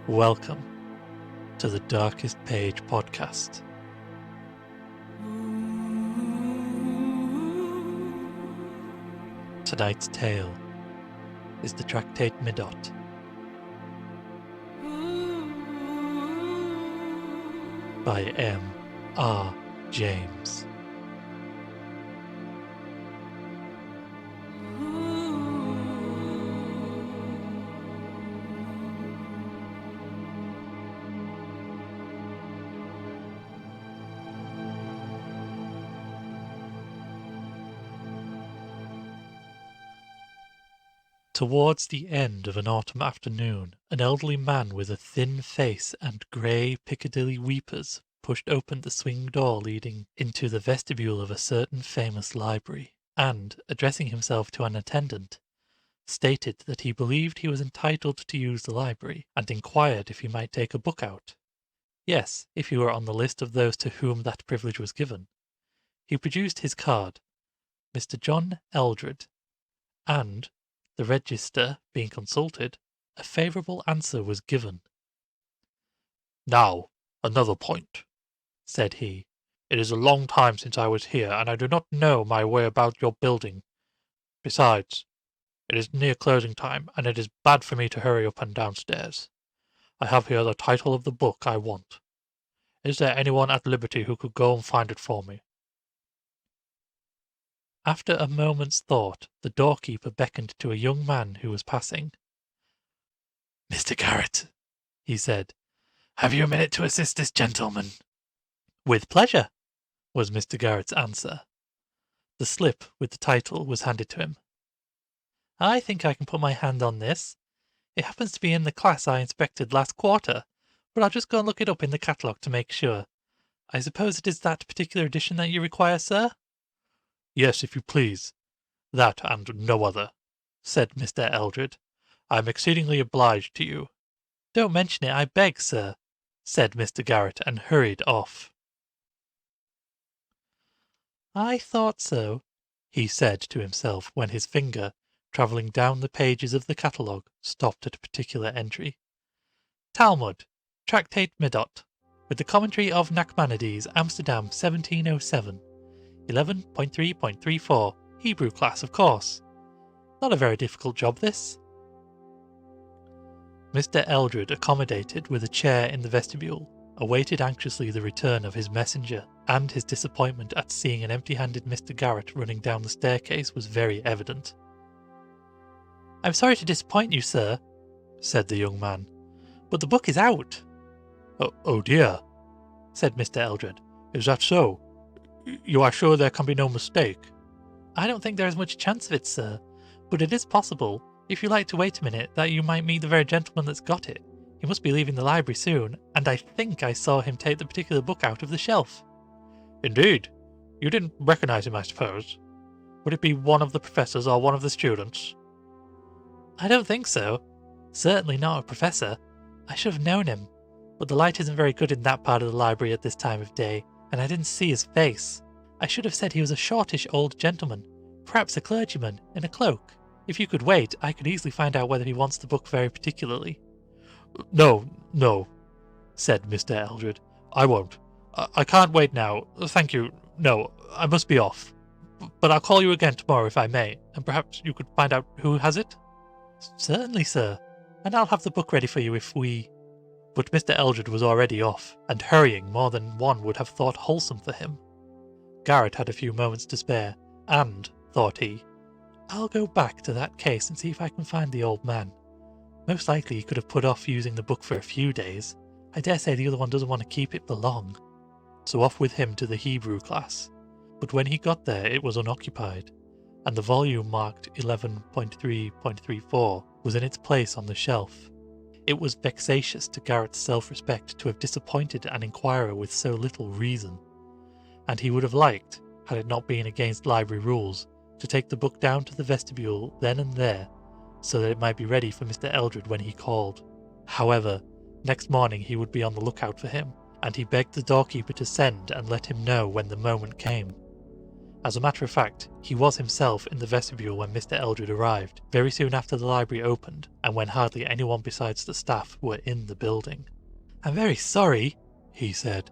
Welcome to the Darkest Page podcast. Tonight's tale is the Tractate Middoth by M. R. James. Towards the end of an autumn afternoon, an elderly man with a thin face and grey Piccadilly weepers pushed open the swing door leading into the vestibule of a certain famous library, and, addressing himself to an attendant, stated that he believed he was entitled to use the library, and inquired if he might take a book out. Yes, if he were on the list of those to whom that privilege was given. He produced his card, Mr. John Eldred, and, the register being consulted, a favourable answer was given. "Now, another point," said he. "It is a long time since I was here, and I do not know my way about your building. Besides, it is near closing time, and it is bad for me to hurry up and downstairs. I have here the title of the book I want. Is there anyone at liberty who could go and find it for me?" After a moment's thought, the doorkeeper beckoned to a young man who was passing. "Mr. Garrett," he said, "have you a minute to assist this gentleman?" "With pleasure," was Mr. Garrett's answer. The slip with the title was handed to him. "I think I can put my hand on this. It happens to be in the class I inspected last quarter, but I'll just go and look it up in the catalogue to make sure. I suppose it is that particular edition that you require, sir?" "Yes, if you please. That and no other," said Mr. Eldred. "I am exceedingly obliged to you." "Don't mention it, I beg, sir," said Mr. Garrett, and hurried off. "I thought so," he said to himself when his finger, travelling down the pages of the catalogue, stopped at a particular entry. "Talmud, Tractate Middoth, with the commentary of Nachmanides, Amsterdam, 1707. 11.3.34, Hebrew class, of course. Not a very difficult job, this." Mr. Eldred, accommodated with a chair in the vestibule, awaited anxiously the return of his messenger, and his disappointment at seeing an empty-handed Mr. Garrett running down the staircase was very evident. "I'm sorry to disappoint you, sir," said the young man, "but the book is out." Oh dear," said Mr. Eldred. "Is that so? You are sure there can be no mistake?" "I don't think there is much chance of it, sir, but it is possible, if you like to wait a minute, that you might meet the very gentleman that's got it. He must be leaving the library soon, and I think I saw him take the particular book out of the shelf." "Indeed? You didn't recognise him, I suppose? Would it be one of the professors or one of the students?" "I don't think so. Certainly not a professor. I should have known him, but the light isn't very good in that part of the library at this time of day, and I didn't see his face. I should have said he was a shortish old gentleman, perhaps a clergyman, in a cloak. If you could wait, I could easily find out whether he wants the book very particularly." No, said Mr. Eldred. "I won't. I can't wait now. Thank you. No, I must be off. But I'll call you again tomorrow if I may, and perhaps you could find out who has it?" "Certainly, sir, and I'll have the book ready for you if we—" But Mr. Eldred was already off, and hurrying more than one would have thought wholesome for him. Garrett had a few moments to spare, and, thought he, "I'll go back to that case and see if I can find the old man. Most likely he could have put off using the book for a few days. I dare say the other one doesn't want to keep it for long." So off with him to the Hebrew class. But when he got there it was unoccupied, and the volume marked 11.3.34 was in its place on the shelf. It was vexatious to Garrett's self-respect to have disappointed an inquirer with so little reason, and he would have liked, had it not been against library rules, to take the book down to the vestibule then and there, so that it might be ready for Mr. Eldred when he called. However, next morning he would be on the lookout for him, and he begged the doorkeeper to send and let him know when the moment came. As a matter of fact, he was himself in the vestibule when Mr. Eldred arrived, very soon after the library opened, and when hardly anyone besides the staff were in the building. "I'm very sorry," he said.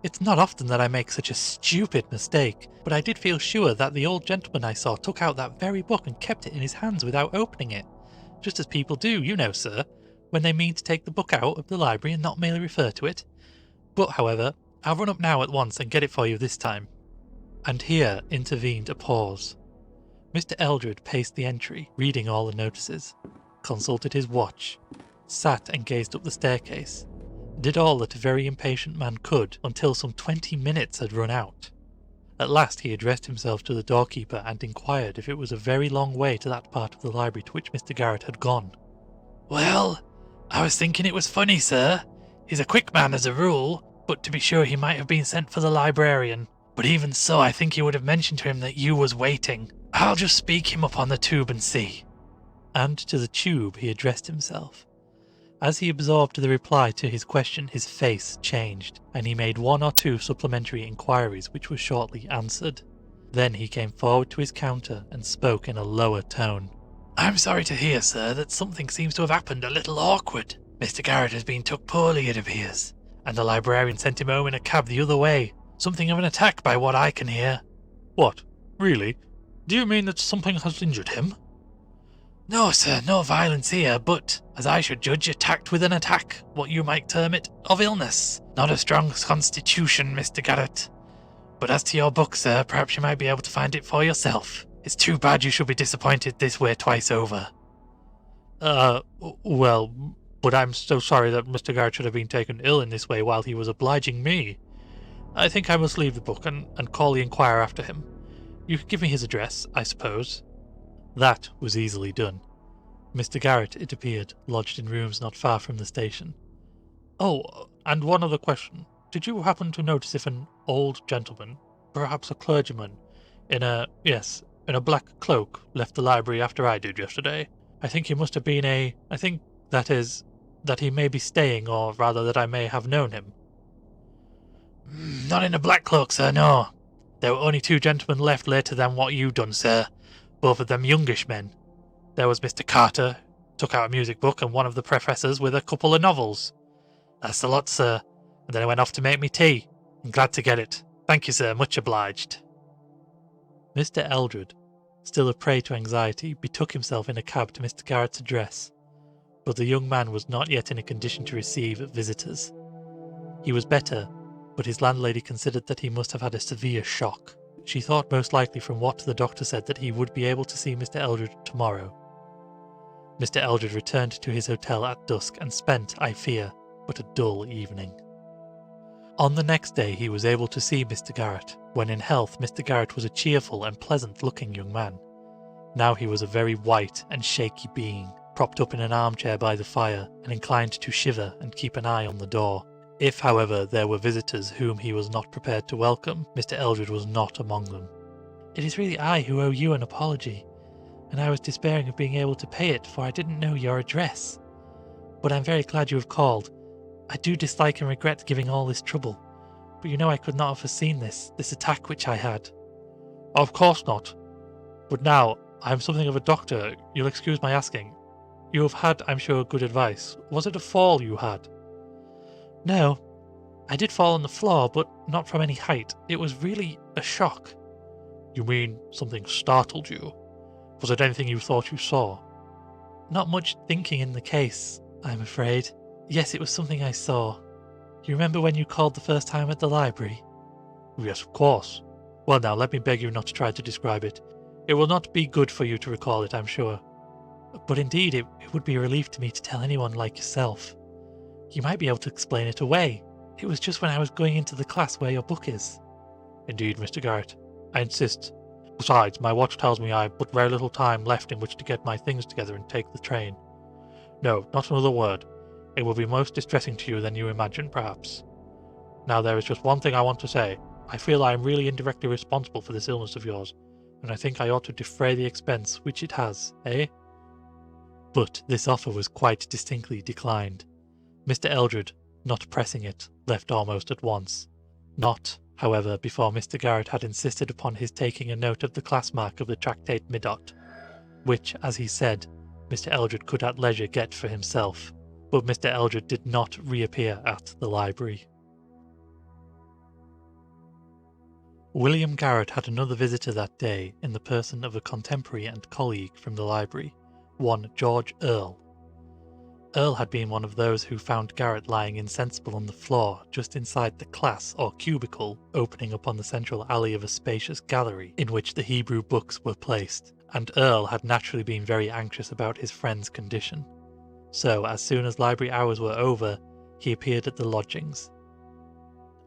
"It's not often that I make such a stupid mistake, but I did feel sure that the old gentleman I saw took out that very book and kept it in his hands without opening it. Just as people do, you know, sir, when they mean to take the book out of the library and not merely refer to it. But, however, I'll run up now at once and get it for you this time." And here intervened a pause. Mr. Eldred paced the entry, reading all the notices, consulted his watch, sat and gazed up the staircase, did all that a very impatient man could until some 20 minutes had run out. At last he addressed himself to the doorkeeper and inquired if it was a very long way to that part of the library to which Mr. Garrett had gone. "Well, I was thinking it was funny, sir. He's a quick man as a rule, but to be sure he might have been sent for the librarian. But even so, I think he would have mentioned to him that you was waiting. I'll just speak him up on the tube and see." And to the tube he addressed himself. As he absorbed the reply to his question, his face changed, and he made 1 or 2 supplementary inquiries which were shortly answered. Then he came forward to his counter and spoke in a lower tone. "I'm sorry to hear, sir, that something seems to have happened a little awkward. Mr. Garrett has been took poorly, it appears, and the librarian sent him home in a cab the other way. Something of an attack by what I can hear." "What? Really? Do you mean that something has injured him?" "No, sir, no violence here, but, as I should judge, attacked with an attack, what you might term it, of illness. Not a strong constitution, Mr. Garrett. But as to your book, sir, perhaps you might be able to find it for yourself. It's too bad you should be disappointed this way twice over." Well, but I'm so sorry that Mr. Garrett should have been taken ill in this way while he was obliging me. I think I must leave the book and call the Inquirer after him. You could give me his address, I suppose." That was easily done. Mr. Garrett, it appeared, lodged in rooms not far from the station. "Oh, and one other question. Did you happen to notice if an old gentleman, perhaps a clergyman, in a black cloak, left the library after I did yesterday? I think he must have been that he may be staying, or rather that I may have known him." "Not in a black cloak, sir, no. There were only 2 gentlemen left later than what you done, sir, both of them youngish men. There was Mr. Carter, took out a music book, and one of the professors with a couple of novels. That's the lot, sir, and then I went off to make me tea. I'm glad to get it. Thank you, sir, much obliged." Mr. Eldred, still a prey to anxiety, betook himself in a cab to Mr. Garrett's address, but the young man was not yet in a condition to receive visitors. He was better, but his landlady considered that he must have had a severe shock. She thought most likely from what the doctor said that he would be able to see Mr. Eldred tomorrow. Mr. Eldred returned to his hotel at dusk and spent, I fear, but a dull evening. On the next day he was able to see Mr. Garrett. When in health, Mr. Garrett was a cheerful and pleasant-looking young man. Now he was a very white and shaky being, propped up in an armchair by the fire, and inclined to shiver and keep an eye on the door. If, however, there were visitors whom he was not prepared to welcome, Mr. Eldred was not among them. "It is really I who owe you an apology, and I was despairing of being able to pay it, for I didn't know your address. But I'm very glad you have called. I do dislike and regret giving all this trouble, but you know I could not have foreseen this attack which I had." "Of course not. But now, I am something of a doctor, you'll excuse my asking. You have had, I'm sure, good advice. Was it a fall you had?" "No. I did fall on the floor, but not from any height. It was really a shock." "You mean something startled you? Was it anything you thought you saw?" "Not much thinking in the case, I'm afraid. Yes, it was something I saw. You remember when you called the first time at the library?" "Yes, of course. Well now, let me beg you not to try to describe it. It will not be good for you to recall it, I'm sure." "But indeed, it would be a relief to me to tell anyone like yourself. You might be able to explain it away. It was just when I was going into the class where your book is." "Indeed, Mr. Garrett, I insist. Besides, my watch tells me I have but very little time left in which to get my things together and take the train. No, not another word. It will be most distressing to you than you imagine, perhaps. Now there is just one thing I want to say. I feel I am really indirectly responsible for this illness of yours, and I think I ought to defray the expense which it has, eh?" But this offer was quite distinctly declined. Mr. Eldred, not pressing it, left almost at once. Not, However, before Mr. Garrett had insisted upon his taking a note of the class mark of the Tractate Middoth, which, as he said, Mr. Eldred could at leisure get for himself, but Mr. Eldred did not reappear at the library. William Garrett had another visitor that day in the person of a contemporary and colleague from the library, one George Earle. Earle had been one of those who found Garrett lying insensible on the floor just inside the class or cubicle opening upon the central alley of a spacious gallery in which the Hebrew books were placed, and Earle had naturally been very anxious about his friend's condition. So, as soon as library hours were over, he appeared at the lodgings.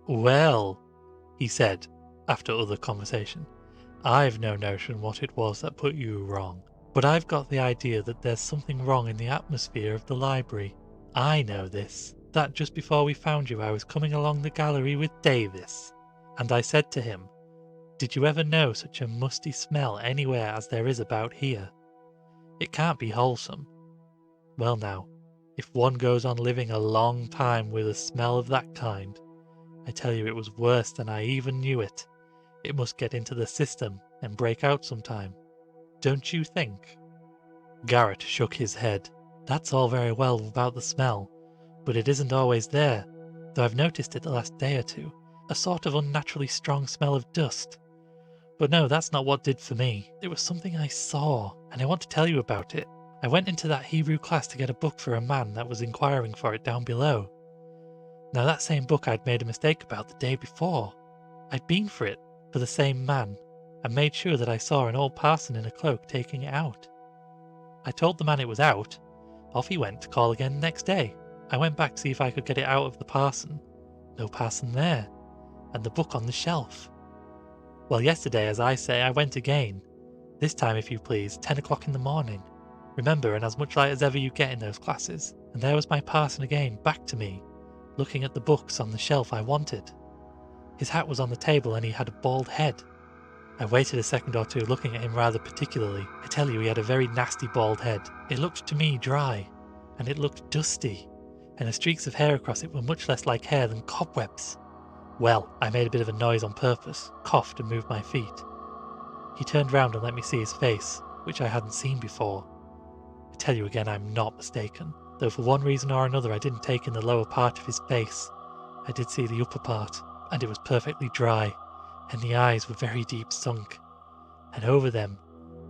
"Well," he said, after other conversation, "I've no notion what it was that put you wrong, but I've got the idea that there's something wrong in the atmosphere of the library. I know this, that just before we found you I was coming along the gallery with Davis, and I said to him, 'Did you ever know such a musty smell anywhere as there is about here? It can't be wholesome.' Well now, if one goes on living a long time with a smell of that kind, I tell you it was worse than I even knew it. It must get into the system and break out sometime. Don't you think?" Garrett shook his head. "That's all very well about the smell, but it isn't always there, though I've noticed it the last day or two, a sort of unnaturally strong smell of dust. But no, that's not what did for me. It was something I saw, and I want to tell you about it. I went into that Hebrew class to get a book for a man that was inquiring for it down below. Now that same book I'd made a mistake about the day before. I'd been for it, for the same man, and made sure that I saw an old parson in a cloak taking it out. I told the man it was out. Off he went to call again next day. I went back to see if I could get it out of the parson. No parson there, and the book on the shelf. Well, yesterday, as I say, I went again. This time, if you please, 10 o'clock in the morning. Remember, and as much light as ever you get in those classes. And there was my parson again, back to me, looking at the books on the shelf I wanted. His hat was on the table and he had a bald head. I waited a second or two looking at him rather particularly. I tell you, he had a very nasty bald head. It looked to me dry, and it looked dusty, and the streaks of hair across it were much less like hair than cobwebs. Well, I made a bit of a noise on purpose, coughed and moved my feet. He turned round and let me see his face, which I hadn't seen before. I tell you again, I'm not mistaken, though for one reason or another I didn't take in the lower part of his face. I did see the upper part, and it was perfectly dry, and the eyes were very deep sunk, and over them,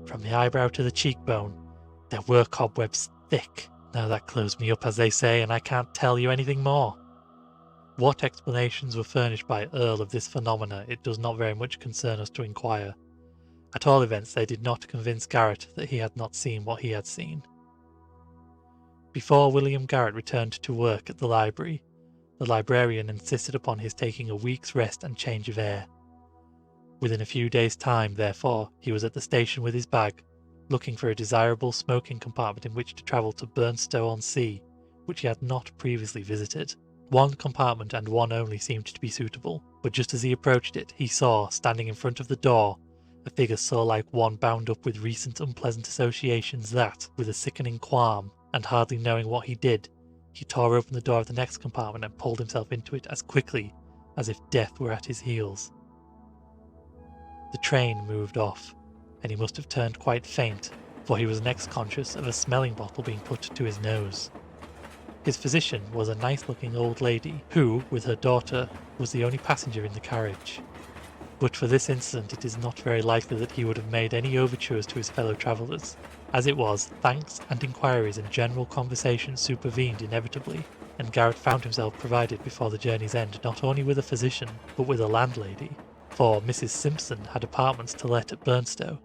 from the eyebrow to the cheekbone, there were cobwebs thick. Now that closed me up, as they say, and I can't tell you anything more." What explanations were furnished by Earle of this phenomena it does not very much concern us to inquire. At all events, they did not convince Garrett that he had not seen what he had seen. Before William Garrett returned to work at the library, the librarian insisted upon his taking a week's rest and change of air. Within a few days' time, therefore, he was at the station with his bag, looking for a desirable smoking compartment in which to travel to Burnstow-on-Sea, which he had not previously visited. One compartment and one only seemed to be suitable, but just as he approached it, he saw, standing in front of the door, a figure so like one bound up with recent unpleasant associations that, with a sickening qualm, and hardly knowing what he did, he tore open the door of the next compartment and pulled himself into it as quickly as if death were at his heels. The train moved off, and he must have turned quite faint, for he was next conscious of a smelling bottle being put to his nose. His physician was a nice-looking old lady, who, with her daughter, was the only passenger in the carriage. But for this incident it is not very likely that he would have made any overtures to his fellow travellers. As it was, thanks and inquiries and general conversation supervened inevitably, and Garrett found himself provided before the journey's end not only with a physician, but with a landlady, for Mrs. Simpson had apartments to let at Burnstow,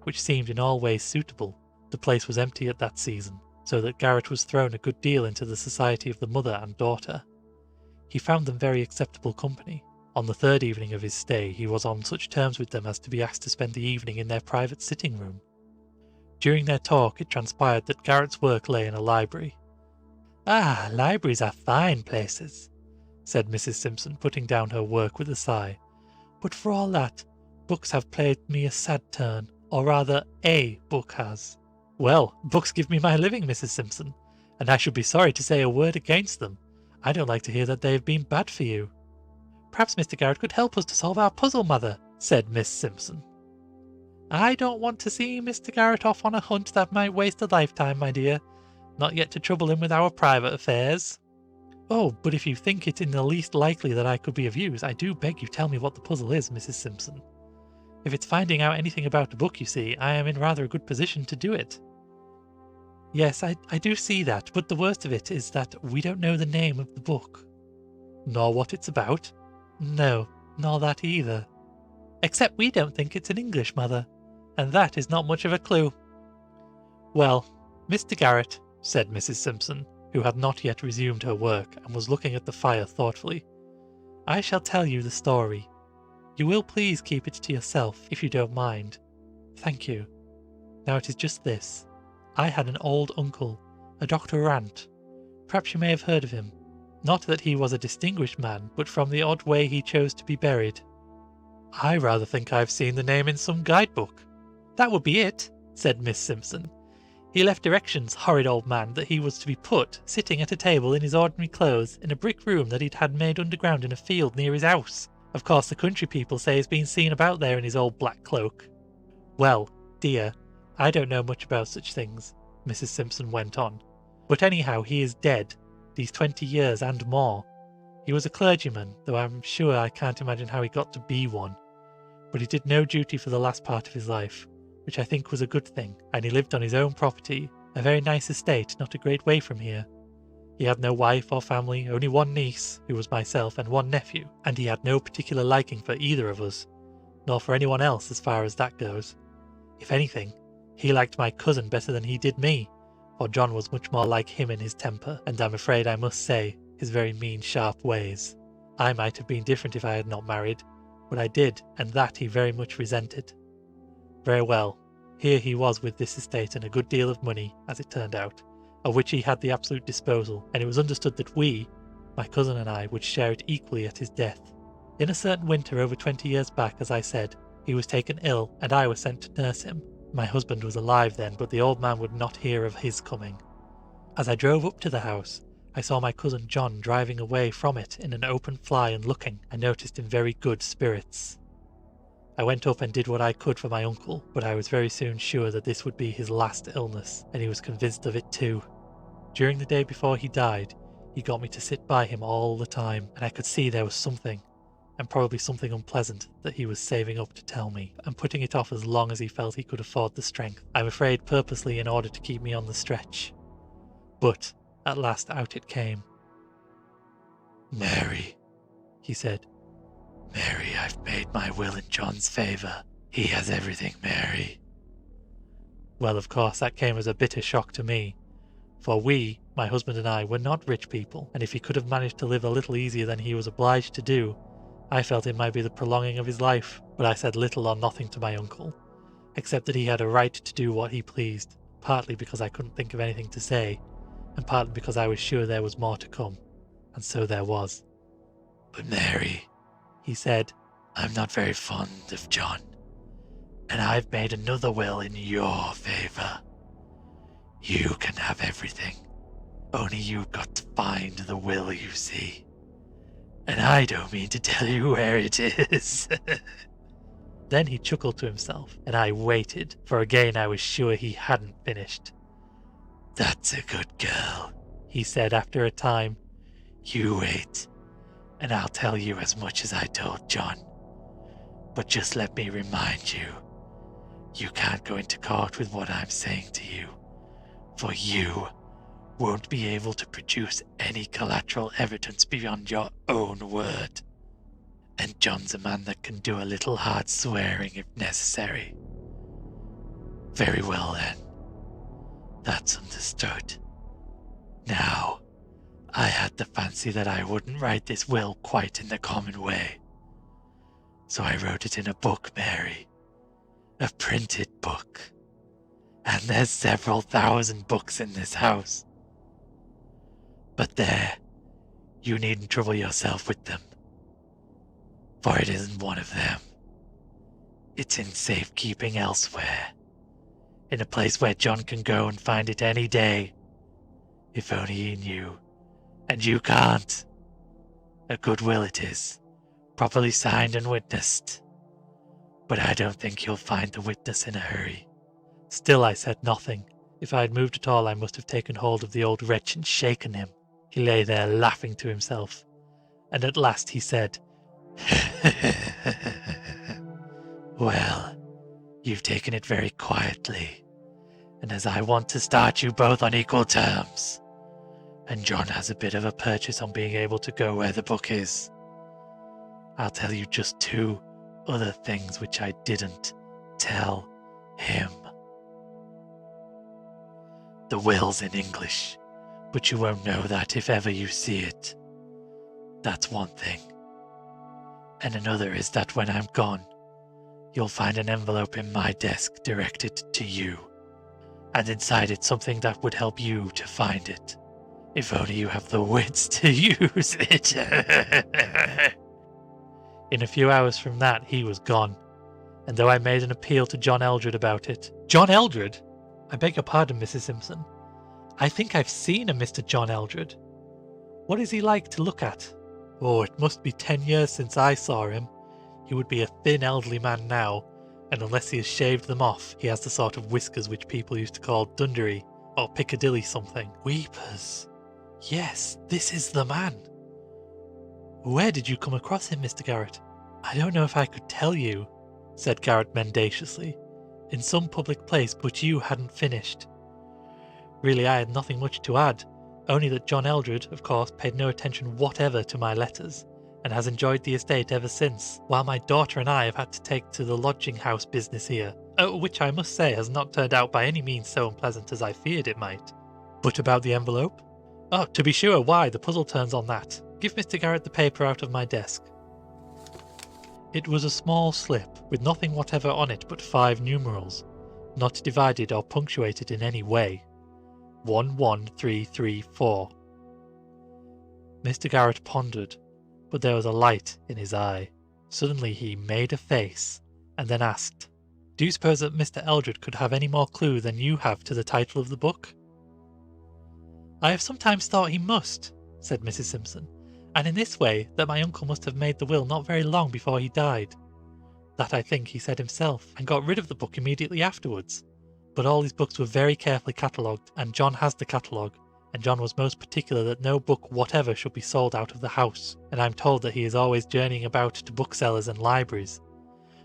which seemed in all ways suitable. The place was empty at that season, so that Garrett was thrown a good deal into the society of the mother and daughter. He found them very acceptable company. On the third evening of his stay, he was on such terms with them as to be asked to spend the evening in their private sitting room. During their talk, it transpired that Garrett's work lay in a library. "Ah, libraries are fine places," said Mrs. Simpson, putting down her work with a sigh. "But for all that, books have played me a sad turn, or rather, a book has." "Well, books give me my living, Mrs. Simpson, and I should be sorry to say a word against them. I don't like to hear that they have been bad for you." Perhaps Mr. Garrett could help us to solve our puzzle, Mother, said Miss Simpson. I don't want to see Mr. Garrett off on a hunt that might waste a lifetime, my dear. Not yet to trouble him with our private affairs. Oh, but if you think it in the least likely that I could be of use, I do beg you tell me what the puzzle is, Mrs. Simpson. If it's finding out anything about a book, you see, I am in rather a good position to do it. Yes, I do see that, but the worst of it is that we don't know the name of the book. Nor what it's about? No, nor that either. Except we don't think it's in English, Mother, and that is not much of a clue. Well, Mr. Garrett, said Mrs. Simpson, who had not yet resumed her work and was looking at the fire thoughtfully, I shall tell you the story. You will please keep it to yourself, if you don't mind. Thank you. Now it is just this. I had an old uncle, a Dr. Rant. Perhaps you may have heard of him. Not that he was a distinguished man, but from the odd way he chose to be buried. I rather think I've seen the name in some guidebook. That would be it, said Miss Simpson. He left directions, horrid old man, that he was to be put, sitting at a table in his ordinary clothes, in a brick room that he'd had made underground in a field near his house. Of course the country people say he's been seen about there in his old black cloak. Well, dear, I don't know much about such things, Mrs. Simpson went on. But anyhow, he is dead, these 20 years and more. He was a clergyman, though I'm sure I can't imagine how he got to be one. But he did no duty for the last part of his life, which I think was a good thing, and he lived on his own property, a very nice estate not a great way from here. He had no wife or family, only one niece, who was myself, and one nephew, and he had no particular liking for either of us, nor for anyone else as far as that goes. If anything, he liked my cousin better than he did me, for John was much more like him in his temper, and I'm afraid I must say, his very mean, sharp ways. I might have been different if I had not married, but I did, and that he very much resented. Very well, here he was with this estate and a good deal of money, as it turned out, of which he had the absolute disposal, and it was understood that we, my cousin and I, would share it equally at his death. In a certain winter over 20 years back, as I said, he was taken ill, and I was sent to nurse him. My husband was alive then, but the old man would not hear of his coming. As I drove up to the house, I saw my cousin John driving away from it in an open fly and looking, I noticed, in very good spirits. I went up and did what I could for my uncle, but I was very soon sure that this would be his last illness, and he was convinced of it too. During the day before he died, he got me to sit by him all the time, and I could see there was something, and probably something unpleasant, that he was saving up to tell me, and putting it off as long as he felt he could afford the strength, I'm afraid purposely in order to keep me on the stretch. But at last out it came. "Mary," he said. "Mary, I've made my will in John's favour. He has everything, Mary." Well, of course, that came as a bitter shock to me, for we, my husband and I, were not rich people, and if he could have managed to live a little easier than he was obliged to do, I felt it might be the prolonging of his life, but I said little or nothing to my uncle, except that he had a right to do what he pleased, partly because I couldn't think of anything to say, and partly because I was sure there was more to come, and so there was. "But Mary," he said, "I'm not very fond of John, and I've made another will in your favour. You can have everything, only you've got to find the will, you see. And I don't mean to tell you where it is." Then he chuckled to himself, and I waited, for again I was sure he hadn't finished. "That's a good girl," he said after a time. "You wait, and I'll tell you as much as I told John. But just let me remind you, you can't go into court with what I'm saying to you, for you won't be able to produce any collateral evidence beyond your own word. And John's a man that can do a little hard swearing if necessary." "Very well then. That's understood. Now, I had the fancy that I wouldn't write this will quite in the common way. So I wrote it in a book, Mary. A printed book. And there's several thousand books in this house. But there, you needn't trouble yourself with them. For it isn't one of them. It's in safekeeping elsewhere. In a place where John can go and find it any day. If only he knew. And you can't. A good will it is, properly signed and witnessed. But I don't think you'll find the witness in a hurry." Still I said nothing. If I had moved at all, I must have taken hold of the old wretch and shaken him. He lay there laughing to himself, and at last he said, "Well, you've taken it very quietly, and as I want to start you both on equal terms, and John has a bit of a purchase on being able to go where the book is, I'll tell you just 2 other things which I didn't tell him. The will's in English, but you won't know that if ever you see it. That's one thing. And another is that when I'm gone, you'll find an envelope in my desk directed to you, and inside it something that would help you to find it, if only you have the wits to use it." In a few hours from that, he was gone, and though I made an appeal to John Eldred about it— "John Eldred? I beg your pardon, Mrs. Simpson. I think I've seen a Mr. John Eldred. What is he like to look at?" "Oh, it must be 10 years since I saw him. He would be a thin elderly man now, and unless he has shaved them off, he has the sort of whiskers which people used to call Dunderry, or Piccadilly something." "Weepers. Yes, this is the man." "Where did you come across him, Mr. Garrett?" "I don't know if I could tell you," said Garrett mendaciously. "In some public place, but you hadn't finished." Really, I had nothing much to add, only that John Eldred, of course, paid no attention whatever to my letters, and has enjoyed the estate ever since, while my daughter and I have had to take to the lodging house business here, which I must say has not turned out by any means so unpleasant as I feared it might. But about the envelope? Oh, to be sure, why, the puzzle turns on that. Give Mr. Garrett the paper out of my desk. It was a small slip, with nothing whatever on it but 5 numerals, not divided or punctuated in any way. 11334. Mr. Garrett pondered, but there was a light in his eye. Suddenly he made a face, and then asked, "Do you suppose that Mr. Eldred could have any more clue than you have to the title of the book?" "I have sometimes thought he must," said Mrs. Simpson, "and in this way, that my uncle must have made the will not very long before he died. That I think he said himself, and got rid of the book immediately afterwards. But all his books were very carefully catalogued, and John has the catalogue, and John was most particular that no book whatever should be sold out of the house, and I am told that he is always journeying about to booksellers and libraries.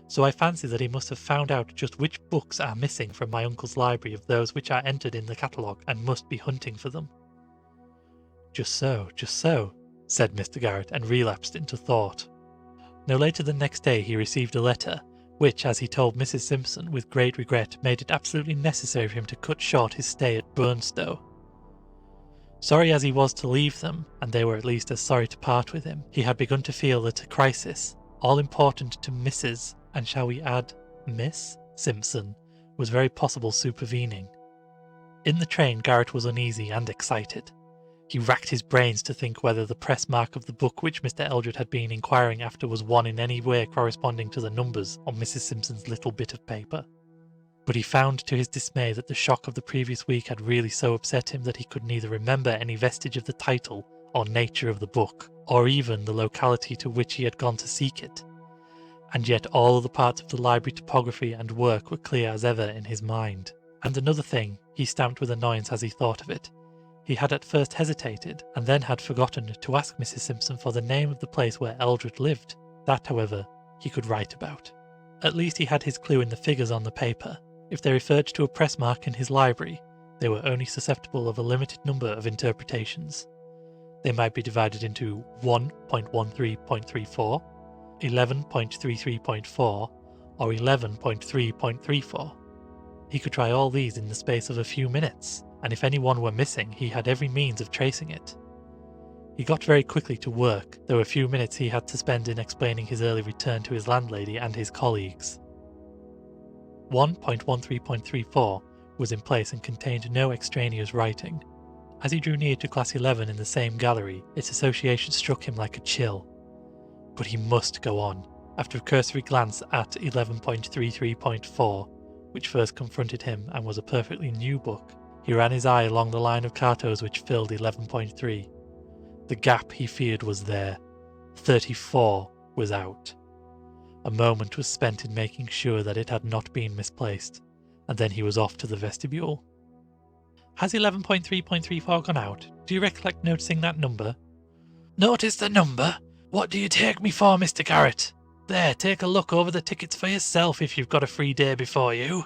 So I fancy that he must have found out just which books are missing from my uncle's library of those which are entered in the catalogue, and must be hunting for them." Just so, said Mr. Garrett, and relapsed into thought. No later than next day he received a letter, which, as he told Mrs. Simpson with great regret, made it absolutely necessary for him to cut short his stay at Burnstow. Sorry as he was to leave them, and they were at least as sorry to part with him, he had begun to feel that a crisis, all important to Mrs., and shall we add Miss, Simpson, was very possible supervening. In the train Garrett was uneasy and excited. He racked his brains to think whether the press mark of the book which Mr. Eldred had been inquiring after was one in any way corresponding to the numbers on Mrs. Simpson's little bit of paper. But he found to his dismay that the shock of the previous week had really so upset him that he could neither remember any vestige of the title or nature of the book, or even the locality to which he had gone to seek it. And yet all other parts of the library topography and work were clear as ever in his mind. And another thing, he stamped with annoyance as he thought of it. He had at first hesitated, and then had forgotten to ask Mrs. Simpson for the name of the place where Eldred lived. That, however, he could write about. At least he had his clue in the figures on the paper. If they referred to a press mark in his library, they were only susceptible of a limited number of interpretations. They might be divided into 1.13.34, 11.33.4, or 11.3.34. He could try all these in the space of a few minutes, and if any one were missing, he had every means of tracing it. He got very quickly to work, though a few minutes he had to spend in explaining his early return to his landlady and his colleagues. 1.13.34 was in place and contained no extraneous writing. As he drew near to class 11 in the same gallery, its association struck him like a chill. But he must go on. After a cursory glance at 11.33.4, which first confronted him and was a perfectly new book, he ran his eye along the line of cartos which filled 11.3. The gap he feared was there. 34 was out. A moment was spent in making sure that it had not been misplaced, and then he was off to the vestibule. Has 11.3.34 gone out? Do you recollect noticing that number? Notice the number? What do you take me for, Mr. Garrett? There, take a look over the tickets for yourself if you've got a free day before you.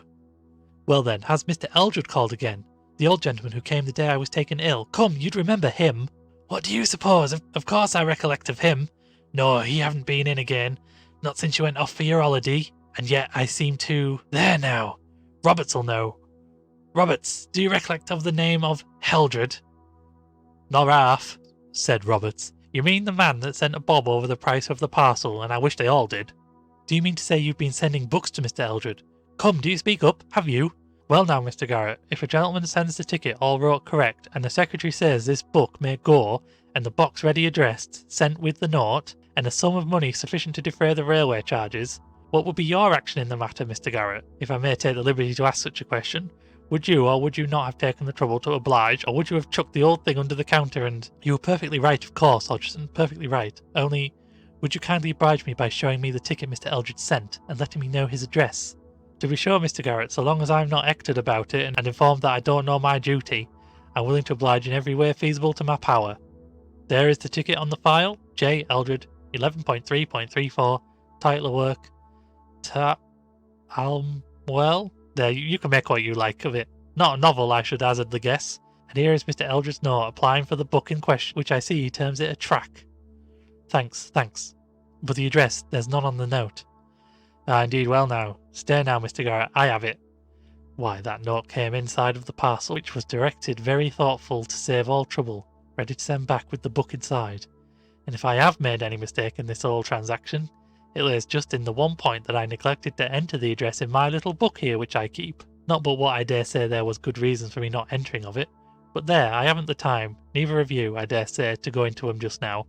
Well then, has Mr. Eldred called again? The old gentleman who came the day I was taken ill. Come, you'd remember him. What do you suppose? Of course I recollect of him. No, he haven't been in again. Not since you went off for your holiday. And yet I seem to... There now. Roberts'll know. Roberts, do you recollect of the name of Heldred? Nor half, said Roberts. You mean the man that sent a bob over the price of the parcel, and I wish they all did? Do you mean to say you've been sending books to Mr. Eldred? Come, do you speak up? Have you? Well now, Mr. Garrett, if a gentleman sends the ticket all wrote correct, and the secretary says this book may go, and the box ready addressed, sent with the note, and a sum of money sufficient to defray the railway charges, what would be your action in the matter, Mr. Garrett, if I may take the liberty to ask such a question? Would you or would you not have taken the trouble to oblige, or would you have chucked the old thing under the counter and... You were perfectly right, of course, Hodgson, perfectly right. Only, would you kindly oblige me by showing me the ticket Mr. Eldred sent, and letting me know his address? To be sure, Mr. Garrett, so long as I'm not hectored about it and informed that I don't know my duty, I'm willing to oblige in every way feasible to my power. There is the ticket on the file, J. Eldred, 11.3.34, title of work, well, there, you can make what you like of it. Not a novel, I should hazard the guess. And here is Mr. Eldred's note applying for the book in question, which I see he terms it a track. Thanks. But the address, there's none on the note. Ah, indeed, well now. Stay now, Mr. Garrett, I have it. Why, that note came inside of the parcel, which was directed very thoughtful to save all trouble, ready to send back with the book inside. And if I have made any mistake in this whole transaction, it lays just in the one point that I neglected to enter the address in my little book here which I keep. Not but what I dare say there was good reasons for me not entering of it, but there, I haven't the time, neither of you, I dare say, to go into 'em just now.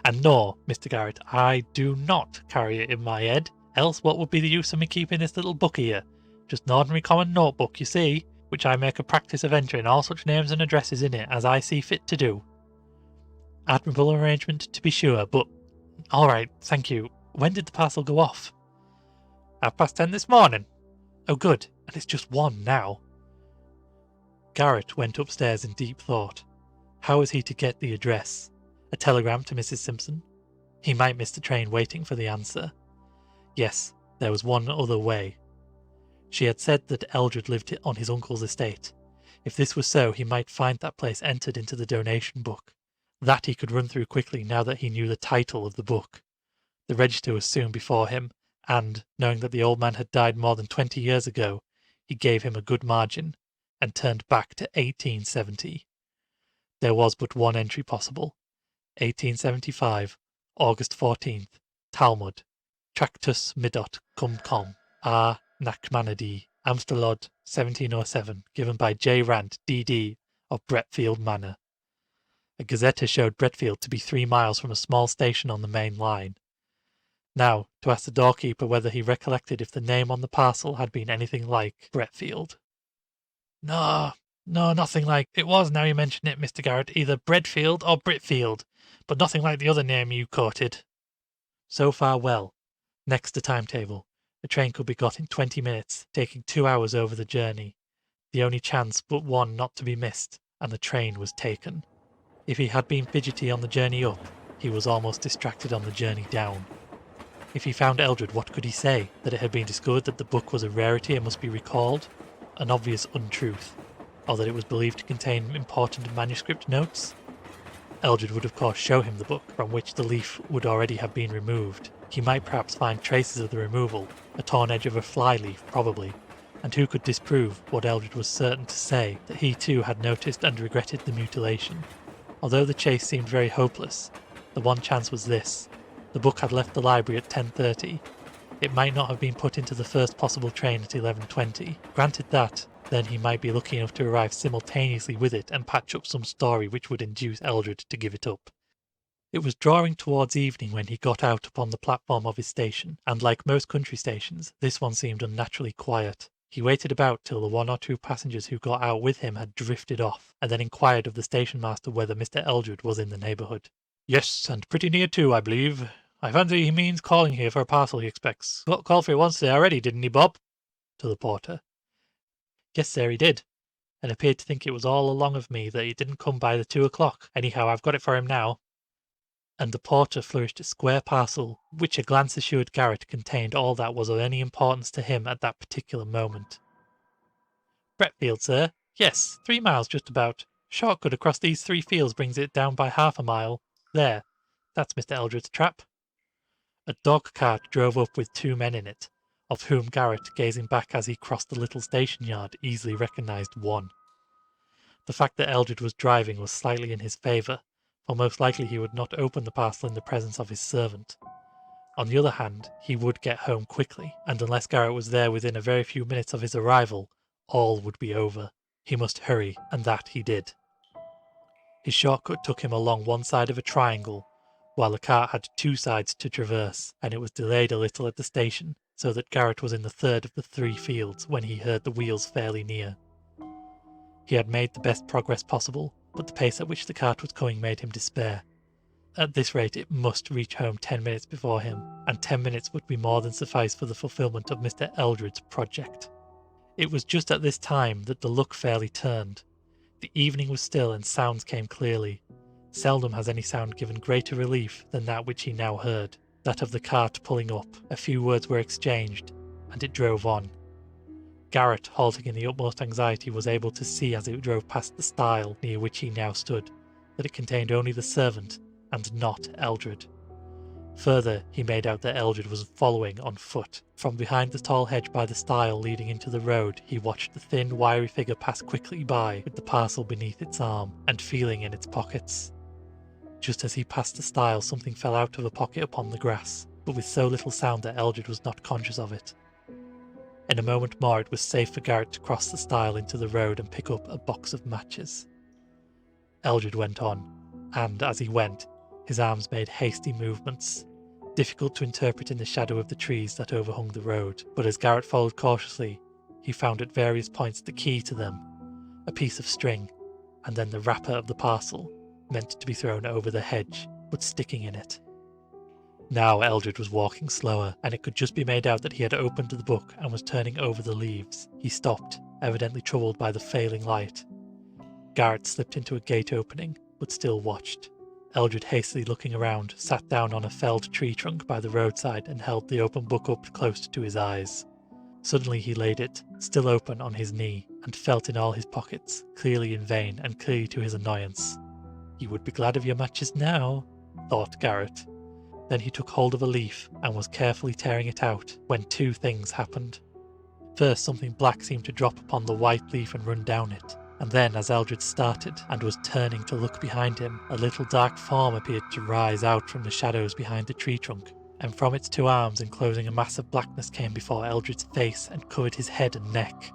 And no, Mr. Garrett, I do not carry it in my head, else what would be the use of me keeping this little book here? Just an ordinary common notebook, you see, which I make a practice of entering all such names and addresses in it as I see fit to do. Admirable arrangement, to be sure, but... All right, thank you. When did the parcel go off? 10:30 this morning. Oh good, and it's just 1 now. Garrett went upstairs in deep thought. How was he to get the address? A telegram to Mrs. Simpson? He might miss the train waiting for the answer. Yes, there was one other way. She had said that Eldred lived on his uncle's estate. If this was so, he might find that place entered into the donation book. That he could run through quickly now that he knew the title of the book. The register was soon before him, and, knowing that the old man had died more than 20 years ago, he gave him a good margin, and turned back to 1870. There was but one entry possible. 1875, August 14th, Talmud, Tractus Middoth cum com, A. Nachmanadi, Amstelod, 1707, given by J. Rand, D.D., of Bretfield Manor. A gazette showed Bretfield to be 3 miles from a small station on the main line. Now, to ask the doorkeeper whether he recollected if the name on the parcel had been anything like Bretfield. No, nothing like... It was, now you mention it, Mr. Garrett, either Bredfield or Britfield, but nothing like the other name you quoted. So far well. Next the timetable. The train could be got in 20 minutes, taking 2 hours over the journey. The only chance but one not to be missed, and the train was taken. If he had been fidgety on the journey up, he was almost distracted on the journey down. If he found Eldred, what could he say? That it had been discovered that the book was a rarity and must be recalled? An obvious untruth. Or that it was believed to contain important manuscript notes? Eldred would of course show him the book, from which the leaf would already have been removed. He might perhaps find traces of the removal, a torn edge of a fly-leaf probably, and who could disprove what Eldred was certain to say, that he too had noticed and regretted the mutilation. Although the chase seemed very hopeless, the one chance was this. The book had left the library at 10:30. It might not have been put into the first possible train at 11:20. Granted that, then he might be lucky enough to arrive simultaneously with it and patch up some story which would induce Eldred to give it up. It was drawing towards evening when he got out upon the platform of his station, and like most country stations, this one seemed unnaturally quiet. He waited about till the 1 or 2 passengers who got out with him had drifted off, and then inquired of the station master whether Mr. Eldred was in the neighbourhood. Yes, and pretty near too, I believe. I fancy he means calling here for a parcel he expects. Called for it once today already, didn't he, Bob? To the porter. Yes, sir, he did, and appeared to think it was all along of me that he didn't come by the 2 o'clock. Anyhow, I've got it for him now. And the porter flourished a square parcel, which a glance assured Garrett contained all that was of any importance to him at that particular moment. Bretfield, sir? Yes, 3 miles just about. Shortcut across these 3 fields brings it down by half a mile. There, that's Mr. Eldred's trap. A dog cart drove up with 2 men in it, of whom Garrett, gazing back as he crossed the little station yard, easily recognised one. The fact that Eldred was driving was slightly in his favour, for most likely he would not open the parcel in the presence of his servant. On the other hand, he would get home quickly, and unless Garrett was there within a very few minutes of his arrival, all would be over. He must hurry, and that he did. His shortcut took him along one side of a triangle, while the cart had 2 sides to traverse, and it was delayed a little at the station, so that Garrett was in the third of the 3 fields when he heard the wheels fairly near. He had made the best progress possible, but the pace at which the cart was coming made him despair. At this rate it must reach home 10 minutes before him, and 10 minutes would be more than suffice for the fulfilment of Mr. Eldred's project. It was just at this time that the luck fairly turned. The evening was still and sounds came clearly. Seldom has any sound given greater relief than that which he now heard, that of the cart pulling up. A few words were exchanged, and it drove on. Garrett, halting in the utmost anxiety, was able to see as it drove past the stile near which he now stood, that it contained only the servant, and not Eldred. Further, he made out that Eldred was following on foot. From behind the tall hedge by the stile leading into the road, he watched the thin, wiry figure pass quickly by with the parcel beneath its arm, and feeling in its pockets. Just as he passed the stile, something fell out of a pocket upon the grass, but with so little sound that Eldred was not conscious of it. In a moment more it was safe for Garrett to cross the stile into the road and pick up a box of matches. Eldred went on, and as he went, his arms made hasty movements, difficult to interpret in the shadow of the trees that overhung the road, but as Garrett followed cautiously, he found at various points the key to them, a piece of string, and then the wrapper of the parcel, meant to be thrown over the hedge, but sticking in it. Now Eldred was walking slower, and it could just be made out that he had opened the book and was turning over the leaves. He stopped, evidently troubled by the failing light. Garrett slipped into a gate opening, but still watched. Eldred, hastily looking around, sat down on a felled tree trunk by the roadside and held the open book up close to his eyes. Suddenly he laid it, still open, on his knee, and felt in all his pockets, clearly in vain and clearly to his annoyance. "You would be glad of your matches now," thought Garrett. Then he took hold of a leaf and was carefully tearing it out when 2 things happened. First, something black seemed to drop upon the white leaf and run down it, and then, as Eldred started and was turning to look behind him, a little dark form appeared to rise out from the shadows behind the tree trunk, and from its 2 arms enclosing a mass of blackness came before Eldred's face and covered his head and neck.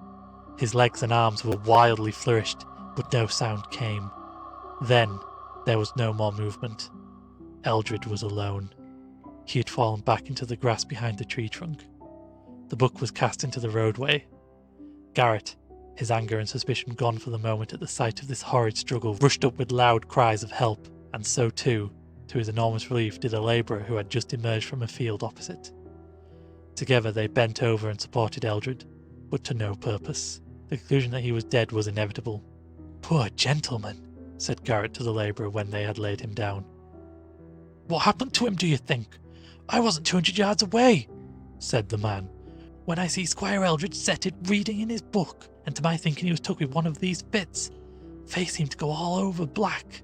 His legs and arms were wildly flourished, but no sound came. Then there was no more movement. Eldred was alone. He had fallen back into the grass behind the tree trunk. The book was cast into the roadway. Garrett, his anger and suspicion gone for the moment at the sight of this horrid struggle, rushed up with loud cries of help, and so too, to his enormous relief, did a labourer who had just emerged from a field opposite. Together they bent over and supported Eldred, but to no purpose. The conclusion that he was dead was inevitable. "Poor gentleman," said Garrett to the labourer when they had laid him down. "What happened to him, do you think? I wasn't 200 yards away," said the man, "when I see Squire Eldred setted reading in his book, and to my thinking he was took with one of these fits. Face seemed to go all over black."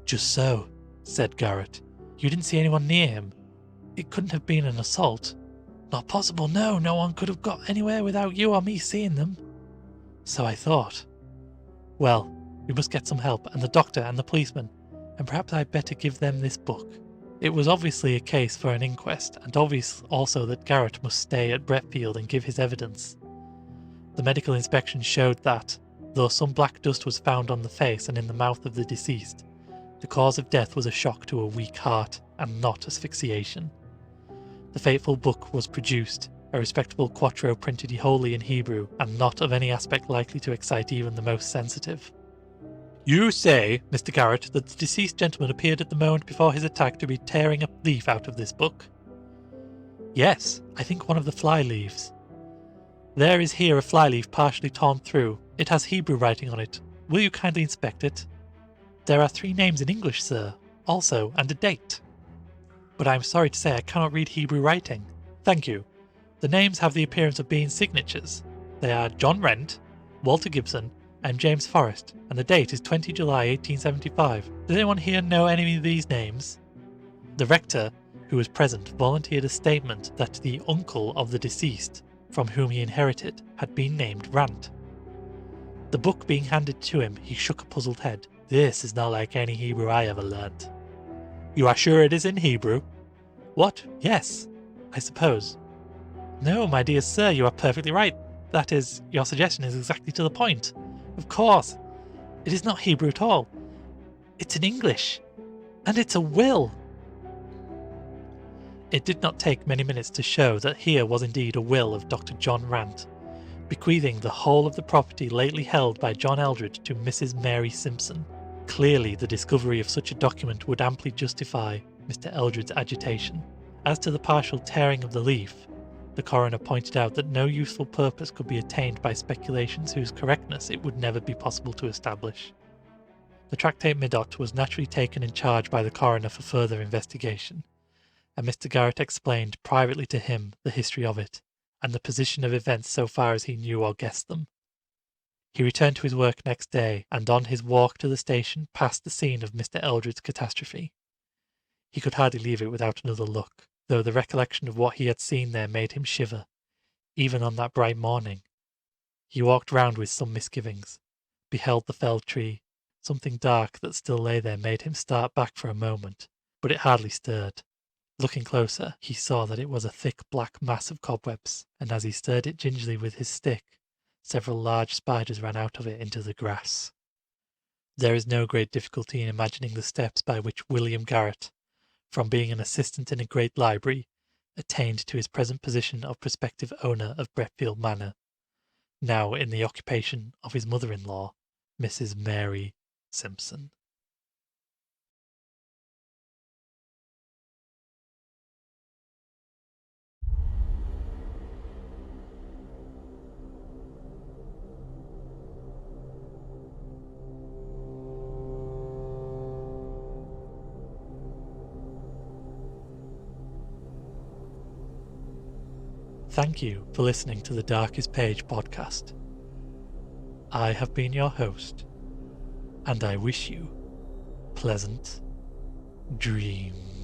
"Just so," said Garrett. "You didn't see anyone near him? It couldn't have been an assault?" "Not possible, no. No one could have got anywhere without you or me seeing them." "So I thought. Well, we must get some help, and the doctor and the policeman, and perhaps I'd better give them this book." It was obviously a case for an inquest, and obvious also that Garrett must stay at Bretfield and give his evidence. The medical inspection showed that, though some black dust was found on the face and in the mouth of the deceased, the cause of death was a shock to a weak heart, and not asphyxiation. The fateful book was produced, a respectable quarto printed wholly in Hebrew, and not of any aspect likely to excite even the most sensitive. You say, Mr. Garrett, that the deceased gentleman appeared at the moment before his attack to be tearing a leaf out of this book? Yes, I think one of the fly leaves. There is here a flyleaf partially torn through. It has Hebrew writing on it. Will you kindly inspect it? There are 3 names in English, sir, also, and a date. But I am sorry to say I cannot read Hebrew writing. Thank you. The names have the appearance of being signatures. They are John Rent, Walter Gibson, and James Forrest, and the date is 20 July 1875. Does anyone here know any of these names? The rector, who was present, volunteered a statement that the uncle of the deceased, from whom he inherited, had been named Rant. The book being handed to him, he shook a puzzled head. This is not like any Hebrew I ever learnt. You are sure it is in Hebrew? What? Yes, I suppose. No, my dear sir, you are perfectly right. That is, your suggestion is exactly to the point. Of course, it is not Hebrew at all. It's in English. And it's a will. It did not take many minutes to show that here was indeed a will of Dr. John Rant, bequeathing the whole of the property lately held by John Eldridge to Mrs. Mary Simpson. Clearly, the discovery of such a document would amply justify Mr. Eldridge's agitation. As to the partial tearing of the leaf, the coroner pointed out that no useful purpose could be attained by speculations whose correctness it would never be possible to establish. The Tractate Middoth was naturally taken in charge by the coroner for further investigation, and Mr. Garrett explained privately to him the history of it, and the position of events so far as he knew or guessed them. He returned to his work next day, and on his walk to the station passed the scene of Mr. Eldred's catastrophe. He could hardly leave it without another look, though the recollection of what he had seen there made him shiver, even on that bright morning. He walked round with some misgivings, beheld the felled tree. Something dark that still lay there made him start back for a moment, but it hardly stirred. Looking closer, he saw that it was a thick black mass of cobwebs, and as he stirred it gingerly with his stick, several large spiders ran out of it into the grass. There is no great difficulty in imagining the steps by which William Garrett, from being an assistant in a great library, attained to his present position of prospective owner of Bretfield Manor, now in the occupation of his mother-in-law, Mrs. Mary Simpson. Thank you for listening to the Darkest Page podcast. I have been your host, and I wish you pleasant dreams.